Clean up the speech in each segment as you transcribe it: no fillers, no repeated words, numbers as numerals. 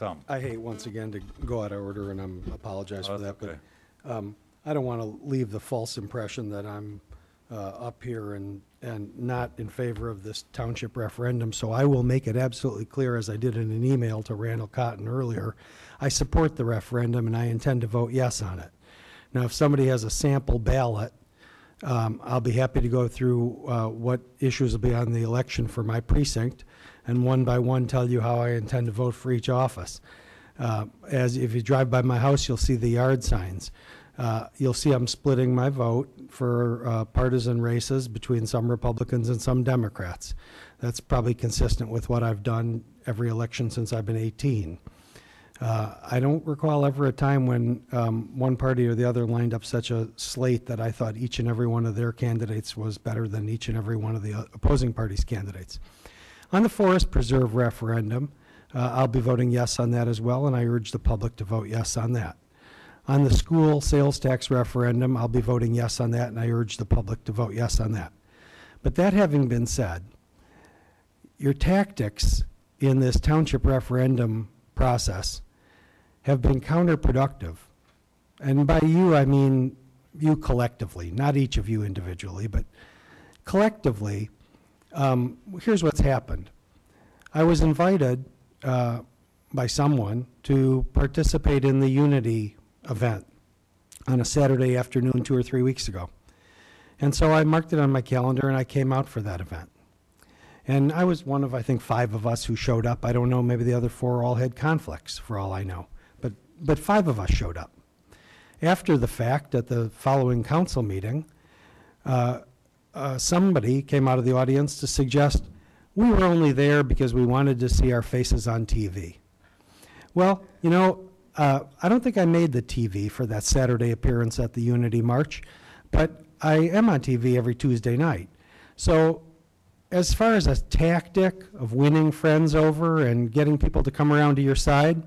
Tom. I hate once again to go out of order, and I apologize for that, Okay. but I don't want to leave the false impression that I'm up here and not in favor of this township referendum, so I will make it absolutely clear, as I did in an email to Randall Cotton earlier, I support the referendum and I intend to vote yes on it. Now, if somebody has a sample ballot, I'll be happy to go through what issues will be on the election for my precinct, and one by one tell you how I intend to vote for each office. As if you drive by my house, you'll see the yard signs. You'll see I'm splitting my vote for partisan races between some Republicans and some Democrats. That's probably consistent with what I've done every election since I've been 18. I don't recall ever a time when one party or the other lined up such a slate that I thought each and every one of their candidates was better than each and every one of the opposing party's candidates. On the Forest Preserve referendum, I'll be voting yes on that as well, and I urge the public to vote yes on that. On the school sales tax referendum, I'll be voting yes on that, and I urge the public to vote yes on that. But that having been said, your tactics in this township referendum process have been counterproductive. And by you, I mean you collectively, not each of you individually, but collectively. Here's what's happened. I was invited by someone to participate in the Unity event on a Saturday afternoon 2 or 3 weeks ago. And so I marked it on my calendar and I came out for that event. And I was one of, I think, 5 of us who showed up. I don't know, maybe the other 4 all had conflicts for all I know. But 5 of us showed up. After the fact, at the following council meeting, somebody came out of the audience to suggest we were only there because we wanted to see our faces on TV. Well, you know, I don't think I made the TV for that Saturday appearance at the Unity March, but I am on TV every Tuesday night. So as far as a tactic of winning friends over and getting people to come around to your side,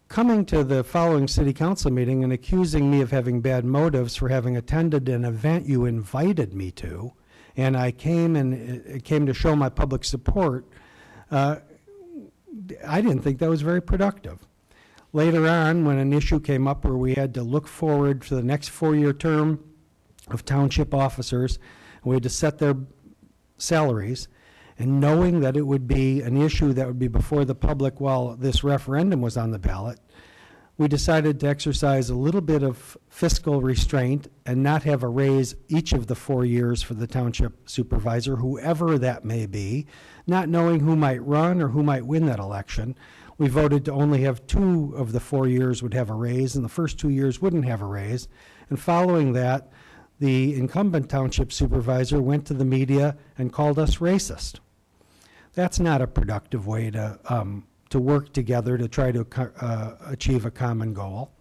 coming to the following city council meeting and accusing me of having bad motives for having attended an event you invited me to, and I came to show my public support, I didn't think that was very productive. Later on, when an issue came up where we had to look forward to the next 4-year term of township officers, and we had to set their salaries, and knowing that it would be an issue that would be before the public while this referendum was on the ballot, we decided to exercise a little bit of fiscal restraint and not have a raise each of the 4 years for the township supervisor, whoever that may be, not knowing who might run or who might win that election. We voted to only have 2 of the 4 years would have a raise, and the first 2 years wouldn't have a raise. And following that, the incumbent township supervisor went to the media and called us racist. That's not a productive way to work together to try to achieve a common goal.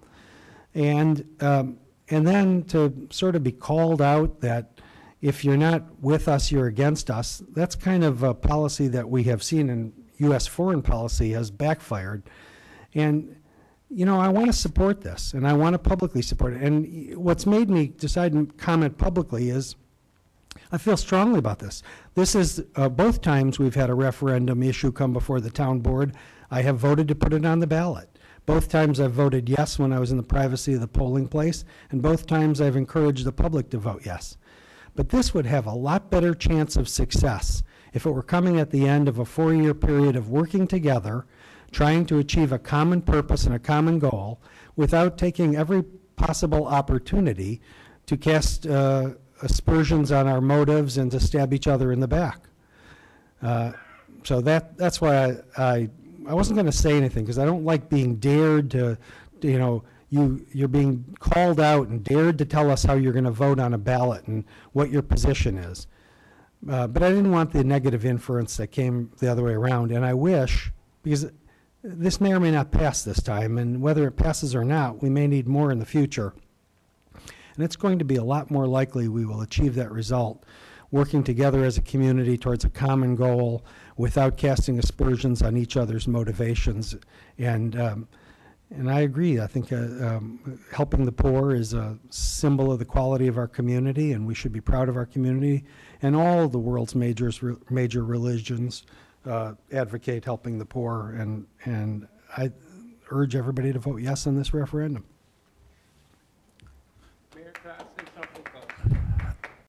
And then to sort of be called out that if you're not with us, you're against us, that's kind of a policy that we have seen in U.S. foreign policy has backfired. And, you know, I want to support this, and I want to publicly support it. And what's made me decide to comment publicly is I feel strongly about this. This is both times we've had a referendum issue come before the town board, I have voted to put it on the ballot. Both times I've voted yes when I was in the privacy of the polling place, and both times I've encouraged the public to vote yes. But this would have a lot better chance of success if it were coming at the end of a 4-year period of working together, trying to achieve a common purpose and a common goal without taking every possible opportunity to cast aspersions on our motives and to stab each other in the back. So that's why I wasn't going to say anything, because I don't like being dared to, you know, you're being called out and dared to tell us how you're going to vote on a ballot and what your position is. But I didn't want the negative inference that came the other way around, and I wish, because this may or may not pass this time, and whether it passes or not, we may need more in the future. And it's going to be a lot more likely we will achieve that result working together as a community towards a common goal without casting aspersions on each other's motivations. And I agree. I think helping the poor is a symbol of the quality of our community, and we should be proud of our community. And all the world's major religions advocate helping the poor, and I urge everybody to vote yes on this referendum. Mayor, can I say something?